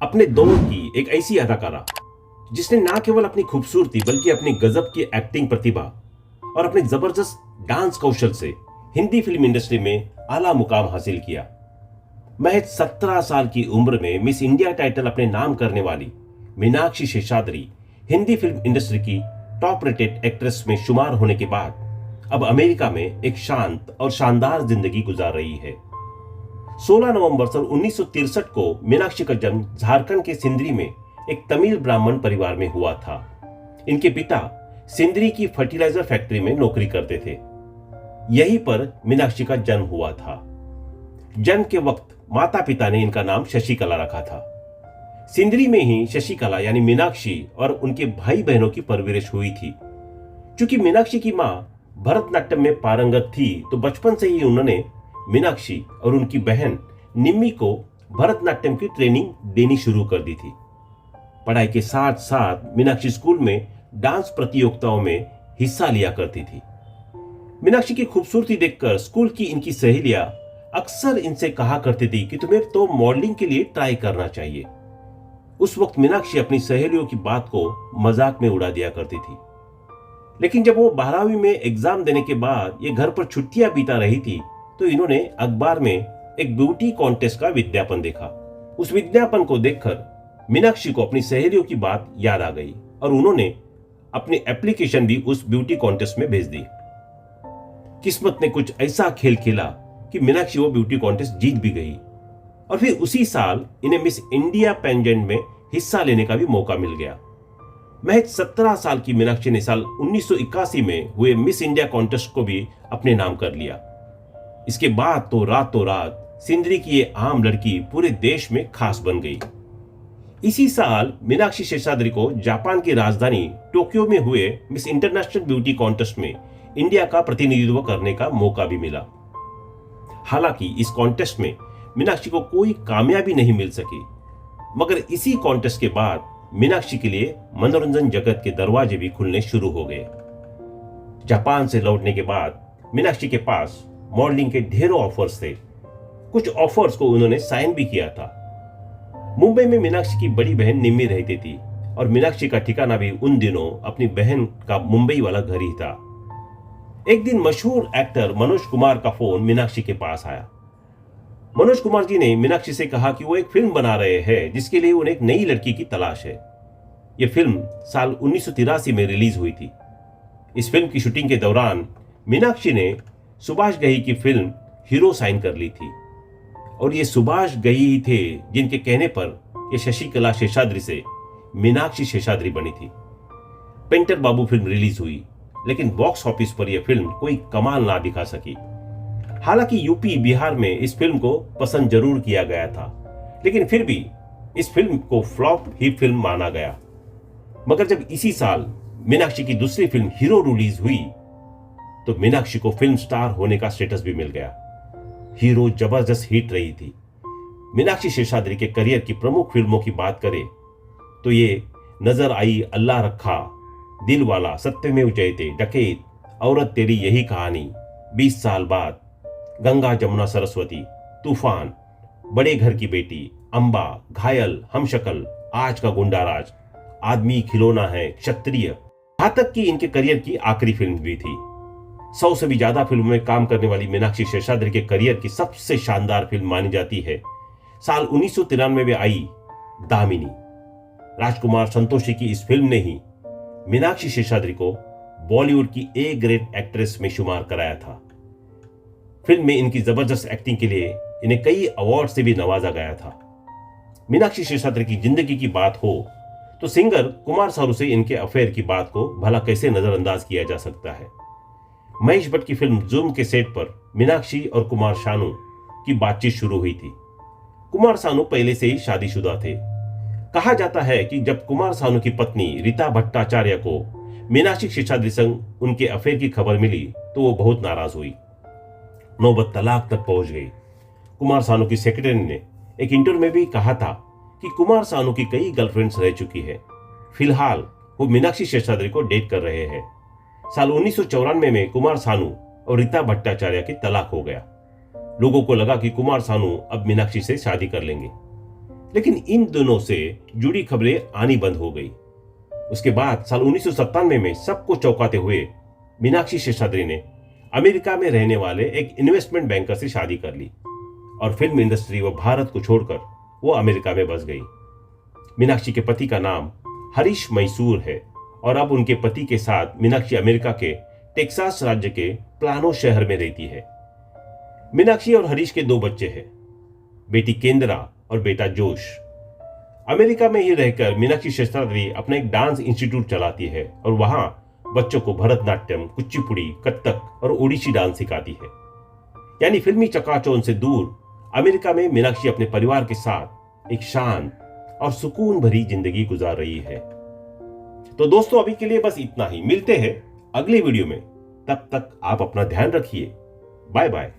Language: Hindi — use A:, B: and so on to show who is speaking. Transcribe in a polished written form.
A: अपने दौर की एक ऐसी अदाकारा जिसने ना केवल अपनी खूबसूरती बल्कि अपनी गजब की एक्टिंग प्रतिभा और अपने जबरदस्त डांस कौशल से हिंदी फिल्म इंडस्ट्री में आला मुकाम हासिल किया। महज 17 साल की उम्र में मिस इंडिया टाइटल अपने नाम करने वाली मीनाक्षी शेषाद्री हिंदी फिल्म इंडस्ट्री की टॉप रेटेड एक्ट्रेस में शुमार होने के बाद अब अमेरिका में एक शांत और शानदार जिंदगी गुजार रही है। 16 नवंबर सन 1963 को मीनाक्षी का जन्म झारखंड के सिंदरी में एक तमिल ब्राह्मण परिवार में हुआ था। इनके पिता सिंदरी की फर्टिलाइजर फैक्ट्री में नौकरी करते थे। यहीं पर मीनाक्षी का जन्म हुआ था। जन्म के वक्त माता पिता ने इनका नाम शशिकला रखा था। सिंदरी में ही शशिकला यानी मीनाक्षी और उनके भाई बहनों की परवरिश हुई थी। क्योंकि मीनाक्षी की मां भरतनाट्यम में पारंगत थी, तो बचपन से ही उन्होंने मीनाक्षी और उनकी बहन निम्मी को भरतनाट्यम की ट्रेनिंग देनी शुरू कर दी थी। पढ़ाई के साथ साथ मीनाक्षी स्कूल में डांस प्रतियोगिताओं में हिस्सा लिया करती थी। मीनाक्षी की खूबसूरती देखकर स्कूल की इनकी सहेलियां अक्सर इनसे कहा करती थी कि तुम्हें तो मॉडलिंग के लिए ट्राई करना चाहिए। उस वक्त मीनाक्षी अपनी सहेलियों की बात को मजाक में उड़ा दिया करती थी। लेकिन जब वो 12वीं में एग्जाम देने के बाद ये घर पर छुट्टियां बिता रही थी, तो इन्होंने अखबार में एक ब्यूटी कॉन्टेस्ट का विज्ञापन देखा। उस विज्ञापन को देखकर मीनाक्षी को अपनी सहेलियों की बात याद आ गई और उन्होंने अपनी एप्लीकेशन भी उस ब्यूटी कॉन्टेस्ट में भेज दी। किस्मत ने कुछ ऐसा खेल खेला कि मीनाक्षी वो ब्यूटी कॉन्टेस्ट जीत भी गई और फिर उसी साल इन्हें मिस इंडिया पेजेंट में हिस्सा लेने का भी मौका मिल गया। महज 17 साल की मीनाक्षी ने साल 1981 में हुए मिस इंडिया कॉन्टेस्ट को भी अपने नाम कर लिया। इसके बाद तो रातों रात सिंदरी की ये आम लड़की पूरे देश में खास बन गई। इसी साल मीनाक्षी शेषाद्री को जापान की राजधानी टोक्यो में हुए मिस इंटरनेशनल ब्यूटी कॉन्टेस्ट में इंडिया का प्रतिनिधित्व करने का मौका भी मिला। हालांकि इस कॉन्टेस्ट में मीनाक्षी को कोई कामयाबी नहीं मिल सकी, मगर इसी कॉन्टेस्ट के बाद मीनाक्षी के लिए मनोरंजन जगत के दरवाजे भी खुलने शुरू हो गए। जापान से लौटने के बाद मीनाक्षी के पास मॉडलिंग के ढेरों ऑफर्स थे। कुछ ऑफर्स को उन्होंने साइन भी किया था। मुंबई में मीनाक्षी की बड़ी बहन निम्मी रहती थी और मीनाक्षी का ठिकाना भी उन दिनों अपनी बहन का मुंबई वाला घर ही था। एक दिन मशहूर एक्टर मनोज कुमार का फोन मीनाक्षी के पास आया। मनोज कुमार जी ने मीनाक्षी से कहा कि वो एक फिल्म बना रहे हैं जिसके लिए उन्हें एक नई लड़की की तलाश है। यह फिल्म साल 1983 में रिलीज हुई थी। इस फिल्म की शूटिंग के दौरान मीनाक्षी ने सुभाष घई की फिल्म हीरो साइन कर ली थी और ये सुभाष घई ही थे जिनके कहने पर ये शशिकला शेषाद्री से मीनाक्षी शेषाद्री बनी थी। पेंटर बाबू फिल्म रिलीज हुई, लेकिन बॉक्स ऑफिस पर यह फिल्म कोई कमाल ना दिखा सकी। हालांकि यूपी बिहार में इस फिल्म को पसंद जरूर किया गया था, लेकिन फिर भी इस फिल्म को फ्लॉप ही फिल्म माना गया। मगर जब इसी साल मीनाक्षी की दूसरी फिल्म हीरो रिलीज हुई, तो मीनाक्षी को फिल्म स्टार होने का स्टेटस भी मिल गया। हीरो जबरदस्त हिट रही थी। मीनाक्षी शेषाद्री के करियर की प्रमुख फिल्मों की बात करें तो ये नजर आई अल्लाह रखा, दिल वाला, सत्यमेव जयते, डकैत, औरत तेरी यही कहानी, 20 साल बाद, गंगा जमुना सरस्वती, तूफान, बड़े घर की बेटी, अंबा, घायल, हमशक्ल, आज का गुंडाराज, आदमी खिलौना है, क्षत्रिय। यहां तक कि इनके करियर की आखिरी फिल्म भी थी। 100 से भी ज्यादा फिल्मों में काम करने वाली मीनाक्षी शेषाद्री के करियर की सबसे शानदार फिल्म मानी जाती है साल 1993 में आई दामिनी। राजकुमार संतोषी की इस फिल्म ने ही मीनाक्षी शेषाद्री को बॉलीवुड की ए ग्रेड एक्ट्रेस में शुमार कराया था। फिल्म में इनकी जबरदस्त एक्टिंग के लिए इन्हें कई अवार्ड से भी नवाजा गया था। मीनाक्षी शेषाद्री की जिंदगी की बात हो तो सिंगर कुमार सानू से इनके अफेयर की बात को भला कैसे नजरअंदाज किया जा सकता है। महेश भट्ट की फिल्म जूम के सेट पर मीनाक्षी और कुमार सानू की बातचीत शुरू हुई थी। कुमार सानू पहले से ही शादीशुदा थे। कहा जाता है कि जब कुमार सानू की पत्नी रीता भट्टाचार्य को मीनाक्षी शेषाद्री संग उनके अफेयर की खबर मिली तो वो बहुत नाराज हुई, नौबत तलाक तक पहुंच गई। कुमार सानू की सेक्रेटरी ने एक इंटरव्यू में भी कहा था कि कुमार सानू की कई गर्लफ्रेंड्स रह चुकी है, फिलहाल वो मीनाक्षी शेषाद्री को डेट कर रहे हैं। साल 1994 में कुमार सानू और रीता भट्टाचार्य की तलाक हो गया। लोगों को लगा कि कुमार सानू अब मीनाक्षी से शादी कर लेंगे। लेकिन इन दोनों से जुड़ी खबरें आनी बंद हो गई। उसके बाद साल 1997 में सबको चौंकाते हुए मीनाक्षी शेषाद्री ने अमेरिका में रहने वाले एक इन्वेस्टमेंट बैंकर से शादी कर ली और फिल्म इंडस्ट्री व भारत को छोड़कर वो अमेरिका में बस गई। मीनाक्षी के पति का नाम हरीश मैसूर है और अब उनके पति के साथ मीनाक्षी अमेरिका के टेक्सास राज्य के प्लानो शहर में रहती है। मीनाक्षी और हरीश के 2 बच्चे हैं, बेटी केंद्रा और बेटा जोश। अमेरिका में ही रहकर मीनाक्षी शेषाद्री अपना एक डांस इंस्टीट्यूट चलाती है और वहां बच्चों को भरतनाट्यम, कुचिपुड़ी, कथक और ओडिसी डांस सिखाती है। यानी फिल्मी चकाचौंध से दूर अमेरिका में मीनाक्षी अपने परिवार के साथ एक शांत और सुकून भरी जिंदगी गुजार रही है। तो दोस्तों, अभी के लिए बस इतना ही। मिलते हैं अगले वीडियो में। तब तक आप अपना ध्यान रखिए। Bye bye.